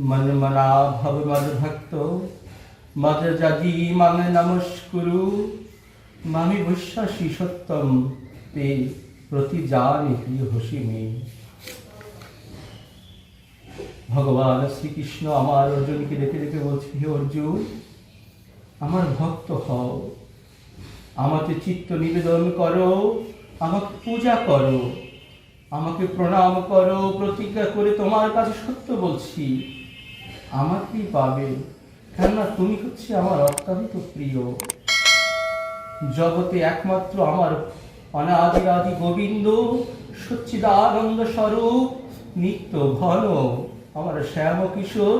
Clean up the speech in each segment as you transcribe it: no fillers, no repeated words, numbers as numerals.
मन मना भव मद भक्त मद जगी मांग नमस्कुरु मामी বিশ্বাসী সত্যম তে প্রতি জানি প্রিয় হসিমে। ভগবান শ্রীকৃষ্ণ আমার অর্জুনকে ডেকে ডেকে বলছে, হে অর্জুন, আমার ভক্ত হও, আমাকে চিত্ত নিবেদন করো, আমাকে পূজা করো, আমাকে প্রণাম করো। প্রতিজ্ঞা করে তোমার কাছে সত্য বলছি, আমাকেই পাবে, কেননা তুমি হচ্ছে আমার অত্যন্ত প্রিয়। জগতে একমাত্র আমার অনাদি আদি গোবিন্দ সচ্চিদানন্দ স্বরূপ নিত্য ঘন আমার শ্যাম কিশোর,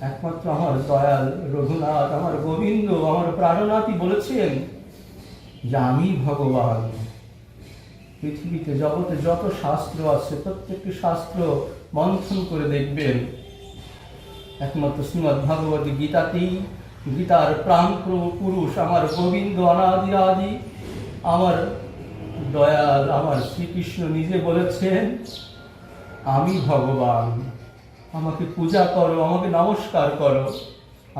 একমাত্র আমার দয়াল রঘুনাথ, আমার গোবিন্দ, আমার প্রাণনাথই বলেছেন যে আমি ভগবান। পৃথিবীতে জগতে যত শাস্ত্র আছে প্রত্যেকটি শাস্ত্র মন্থন করে দেখবেন, একমাত্র শ্রীমদ্ ভাগবত গীতাতেই গীতার প্রাণ পুরুষ আমার গোবিন্দ অনাদি আদি আমার দয়াল আমার শ্রীকৃষ্ণ নিজে বলেছেন আমি ভগবান, আমাকে পূজা করো, আমাকে নমস্কার করো,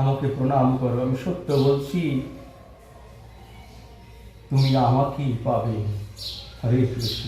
আমাকে প্রণাম করো। আমি সত্য বলছি, তুমি আমাকেই পাবে। হরে কৃষ্ণ।